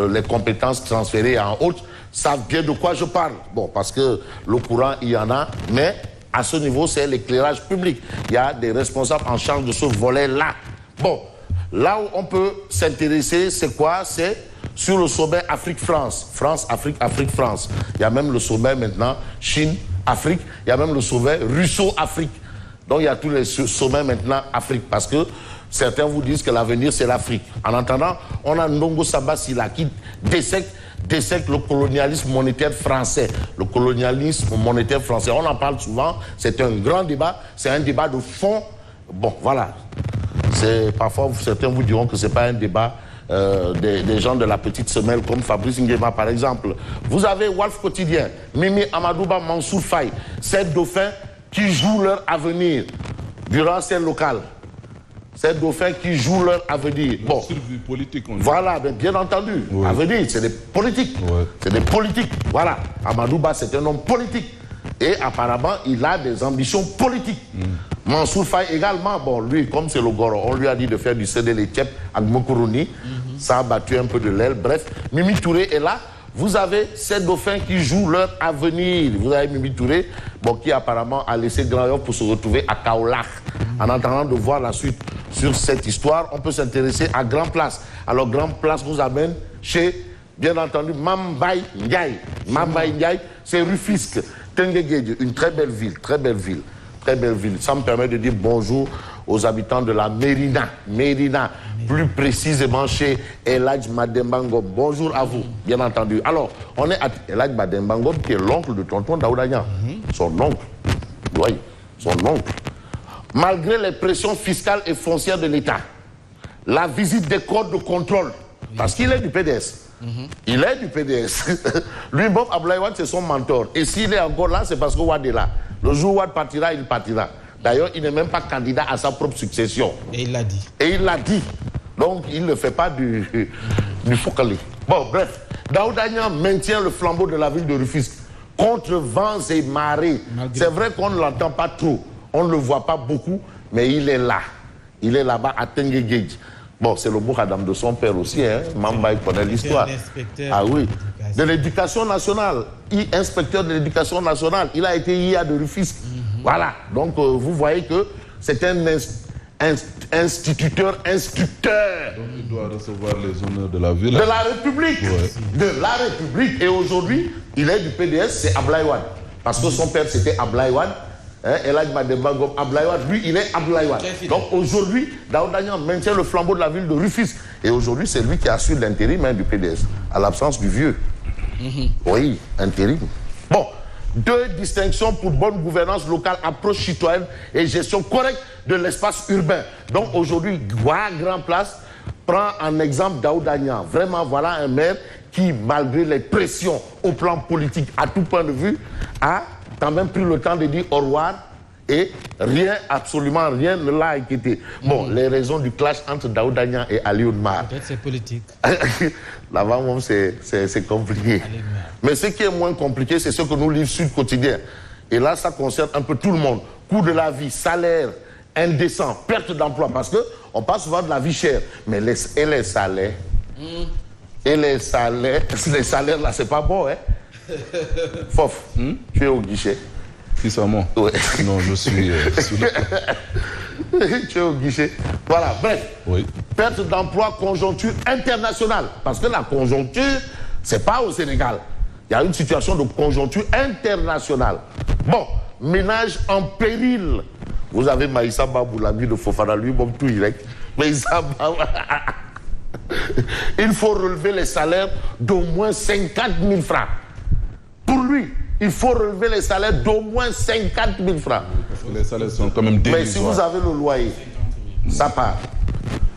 les compétences transférées en haute savent bien de quoi je parle. Bon, parce que le courant, il y en a, mais à ce niveau, c'est l'éclairage public. Il y a des responsables en charge de ce volet-là. Bon, là où on peut s'intéresser, c'est quoi? C'est sur le sommet Afrique-France. France-Afrique, Afrique-France. Il y a même le sommet maintenant Chine-Afrique. Il y a même le sommet Russo-Afrique. Donc il y a tous les sommets maintenant Afrique. Parce que certains vous disent que l'avenir, c'est l'Afrique. En attendant, on a Ndongo Samba Sylla qui dissèque le colonialisme monétaire français. Le colonialisme monétaire français, on en parle souvent. C'est un grand débat. C'est un débat de fond. Bon, voilà. Parfois, certains vous diront que ce n'est pas un débat des gens de la petite semelle comme Fabrice Nguema, par exemple. Vous avez Walf Quotidien, Mimi Amadouba, Mansour Faye, ces dauphins qui jouent leur avenir durant ces locales. Ces dauphins qui jouent leur avenir. Bon, politique, voilà, bien entendu. Oui. Avenir, c'est des politiques. Oui. C'est des politiques. Voilà. Amadouba, c'est un homme politique. Et apparemment, il a des ambitions politiques. Mansour Faye également, bon, lui, comme c'est le Goro, on lui a dit de faire du CD les Tchèpes à Mokuruni. Ça a battu un peu de l'aile. Bref, Mimi Touré est là. Vous avez ces dauphins qui jouent leur avenir. Vous avez Mimi Touré, bon, qui apparemment a laissé Grand Yoff pour se retrouver à Kaolack. En attendant de voir la suite sur cette histoire, on peut s'intéresser à Grand Place. Alors, Grand Place vous amène chez, bien entendu, Mambaye Ndiaye. Mambaye Ndiaye, c'est Rufisque, Tenguegedje, une très belle ville, très belle ville. Très belle ville. Ça me permet de dire bonjour aux habitants de la Mérina. Mérina, plus précisément chez Eladj Madembango. Bonjour à vous, bien entendu. Alors, on est à Eladj Madembango, qui est l'oncle de tonton Daouda Niang. Son oncle. Oui, son oncle. Malgré les pressions fiscales et foncières de l'État, la visite des corps de contrôle, parce qu'il est du PDS. Il est du PDS. Lui, Bob Abdoulaye Wade, c'est son mentor. Et s'il est encore là, c'est parce que Wade est là. Le jour où Wade partira, il partira. D'ailleurs, il n'est même pas candidat à sa propre succession. Et il l'a dit. Et il l'a dit. Donc, il ne fait pas du focali. Bon, bref. Daouda Niang maintient le flambeau de la ville de Rufisque contre vents et marées. C'est vrai qu'on ne l'entend pas trop. On ne le voit pas beaucoup, mais il est là. Il est là-bas à Tenguegedje. Bon, c'est le Mouhadam de son père aussi, hein. Mamba, il connaît l'histoire. Ah oui. De l'éducation nationale. Inspecteur de l'éducation nationale. Il a été IA de Rufisque. Voilà. Donc, vous voyez que c'est un instituteur. Donc, il doit recevoir les honneurs de la ville. De la République. Ouais. De la République. Et aujourd'hui, il est du PDS, c'est Abdoulaye Wade. Parce que son père, c'était Abdoulaye Wade. Eladj Madembango, Abdoulaye Wade, lui, il est Abdoulaye Wade. Donc aujourd'hui, Daouda Niang maintient le flambeau de la ville de Rufisque. Et aujourd'hui, c'est lui qui assure l'intérim du PDS, à l'absence du vieux. Oui, intérim. Bon, 2 distinctions pour bonne gouvernance locale, approche citoyenne et gestion correcte de l'espace urbain. Donc aujourd'hui, Grand Place prend en exemple Daouda Niang. Vraiment, voilà un maire qui, malgré les pressions au plan politique, à tout point de vue, a quand même pris le temps de dire au revoir et rien, absolument rien ne l'a inquiété. Bon, les raisons du clash entre Daouda Niang et Ali Oudmar. Peut-être c'est politique. Là-bas, c'est compliqué. Mais ce qui est moins compliqué, c'est ce que nous livre Sud Quotidien. Et là, ça concerne un peu tout le monde. Coût de la vie, salaire indécent, perte d'emploi. Parce qu'on parle souvent de la vie chère. Mais les salaires, et les salaires là, c'est pas bon, hein. Fof, tu es au guichet. Qui ça, moi? Ouais. Non, je suis tu es au guichet. Voilà, bref. Oui. Perte d'emploi, conjoncture internationale. Parce que la conjoncture, c'est pas au Sénégal. Il y a une situation de conjoncture internationale. Bon, ménage en péril. Vous avez Maïssa Babou, l'ami de Fofana, lui, bon, tout direct. Maïssa Babou. Il faut relever les salaires d'au moins 50 000 francs. Pour lui, il faut relever les salaires d'au moins 50 000 francs. Parce que les salaires sont quand même dérisoires. Mais si vous avez le loyer, ça part.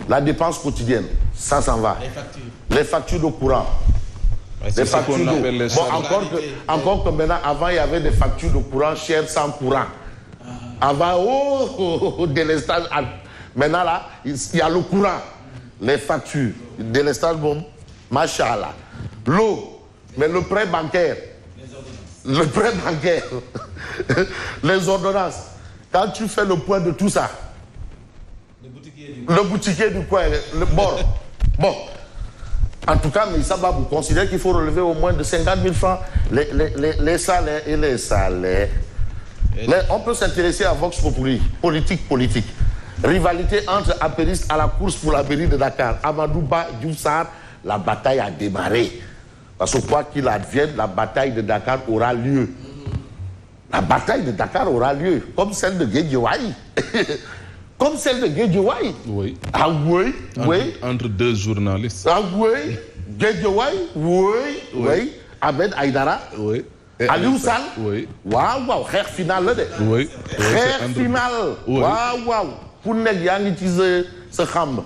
La dépense quotidienne, ça s'en va. Les factures de courant. Les factures d'eau. Bon, encore que maintenant, avant, il y avait des factures de courant chères sans courant. Avant, délestage. Maintenant, là, il y a le courant. Les factures. Délestage, bon, machallah. L'eau. Mais le prêt bancaire. Le prêt bancaire, les ordonnances. Quand tu fais le point de tout ça, le boutiquier du coin, bon, En tout cas, Mélissa Babou considère qu'il faut relever au moins de 50 000 francs les salaires et les salaires. Mais on peut s'intéresser à Vox Populi, politique. Rivalité entre apéristes à la course pour la mairie de Dakar. Amadou Ba, Diouf Sarr, la bataille a démarré. Parce que quoi qu'il advienne, la bataille de Dakar aura lieu. La bataille de Dakar aura lieu, comme celle de Guédiawaye. Comme celle de Guédiawaye. Oui. Ah oui, oui. Entre deux journalistes. Ah oui, Guédiawaye, oui. Ahmed Aïdara. Oui. Aliou Sall. Oui. Waouh, xeex final là de. Oui. Xeex final. Oui. Waouh. Pour nekk yaa ngi ci sa xam.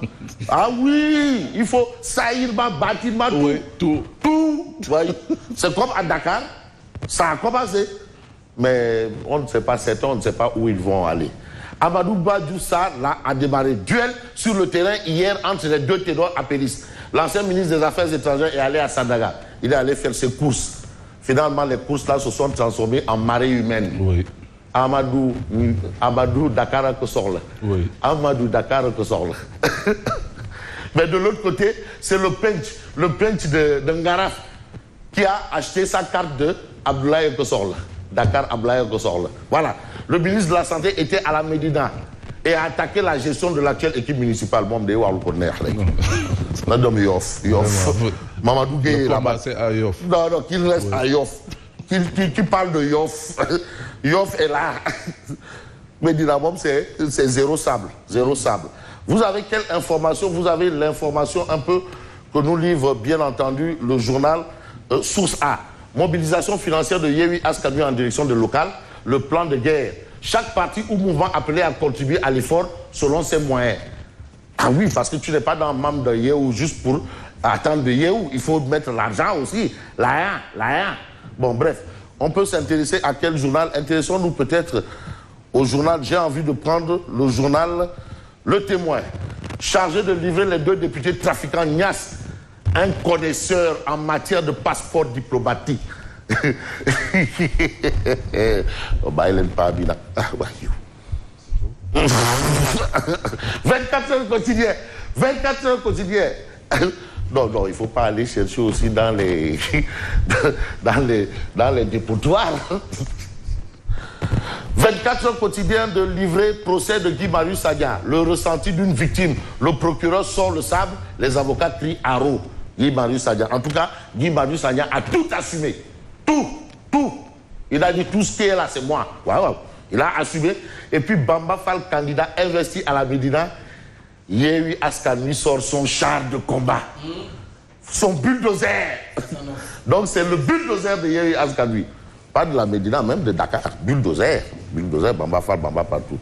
Ah oui, il faut saillement, bâtiment, tout. Oui, tout. Oui. C'est comme à Dakar, ça a commencé. Mais on ne sait pas on ne sait pas où ils vont aller. Amadou Ba Diouf Sarr a démarré duel sur le terrain hier entre les deux ténors apéristes. L'ancien ministre des Affaires étrangères est allé à Sandaga. Il est allé faire ses courses. Finalement, les courses là se sont transformées en marée humaine. Oui. Amadou Dakar que sort là. Oui. Amadou Dakar que sort là. Mais de l'autre côté, c'est le punch de Ngaraf qui a acheté sa carte de Abdoulaye Kosorla. Dakar Abdoulaye Kosorla. Voilà. Le ministre de la Santé était à la Médina et a attaqué la gestion de l'actuelle équipe municipale. Mamadou Gueye là-bas. Non, qu'il reste à Yoff. Qu'il parle de Yoff. Yoff est là. Médina, c'est zéro sable. Zéro sable. Vous avez quelle information? Vous avez l'information un peu que nous livre, bien entendu, le journal Source A. Mobilisation financière de Yewwi Askan Wi en direction de local. Le plan de guerre. Chaque parti ou mouvement appelé à contribuer à l'effort selon ses moyens. Ah oui, parce que tu n'es pas dans le membre de Yewwi juste pour attendre de Yewwi. Il faut mettre l'argent aussi. Là. Bon, bref. On peut s'intéresser à quel journal? Intéressons-nous peut-être au journal. J'ai envie de prendre le journal Le Témoin. Chargé de livrer les deux députés trafiquants Niass, un connaisseur en matière de passeport diplomatique. 24 heures quotidien. 24 heures quotidien. Non, il ne faut pas aller chercher aussi dans les dépotoirs. 24 heures quotidien de livrer procès de Guy Marius Sagna. Le ressenti d'une victime. Le procureur sort le sable, les avocats crient haro. Guy Marius Sagna. En tout cas, Guy Marius Sagna a tout assumé. Tout. Il a dit tout ce qui est là, c'est moi. Wow. Il a assumé. Et puis Bamba Fall, candidat investi à la Médina, Yewwi Askan Wi sort son char de combat. Son bulldozer. Donc c'est le bulldozer de Yewwi Askan Wi. Pas de la Médina, même de Dakar. Bulldozer. Bulldozer, Bamba Fall, Bamba partout.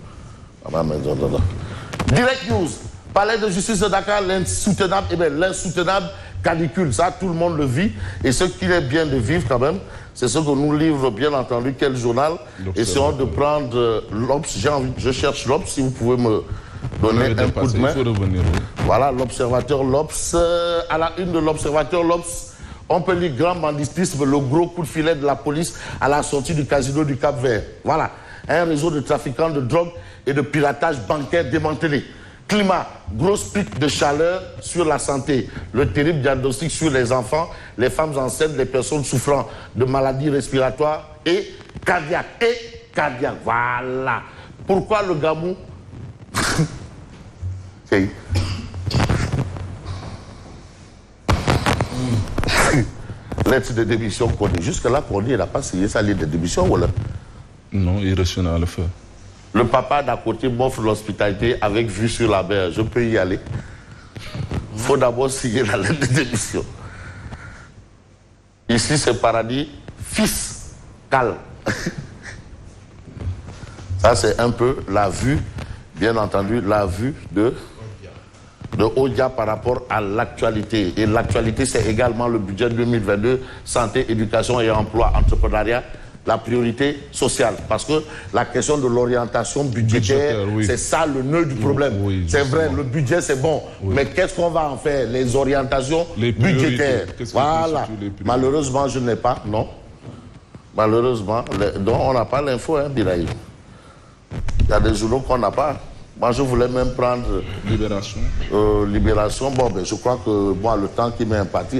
Direct News. Palais de justice de Dakar, l'insoutenable canicule. Ça, tout le monde le vit. Et ce qu'il est bien de vivre quand même, c'est ce que nous livre, bien entendu, quel journal. Essayons de prendre l'Obs. Je cherche l'Obs, si vous pouvez me donner un coup de main. Il faut revenir, oui. Voilà, l'Observateur, l'Obs. À la une de l'Observateur, l'Obs, on peut lire grand banditisme, le gros coup de filet de la police à la sortie du casino du Cap-Vert. Voilà, un réseau de trafiquants de drogue et de piratage bancaire démantelé. Climat, grosse pic de chaleur sur la santé. Le terrible diagnostic sur les enfants, les femmes enceintes, les personnes souffrant de maladies respiratoires et cardiaques. Voilà. Pourquoi le Gamou? Lettre de démission qu'on dit. Jusque-là, qu'on dit, il n'a pas signé sa lettre de démission, voilà. Non, il rechonne à le faire. Le papa d'à côté m'offre l'hospitalité avec vue sur la mer. Je peux y aller. Il faut d'abord signer la lettre de démission. Ici, c'est paradis fiscal. Ça, c'est un peu la vue, bien entendu, la vue de Odia par rapport à l'actualité. Et l'actualité, c'est également le budget 2022, santé, éducation et emploi, entrepreneuriat. La priorité sociale, parce que la question de l'orientation budgétaire, oui. C'est ça le nœud du problème. Oui, c'est vrai, le budget c'est bon, oui. Mais qu'est-ce qu'on va en faire? Les orientations budgétaires. Voilà. Malheureusement, je n'ai pas, non. Malheureusement, donc on n'a pas l'info, hein, Biraï. Il y a des journaux qu'on n'a pas. Moi, je voulais même prendre Libération. Libération. Bon, ben, je crois que le temps qui m'est imparti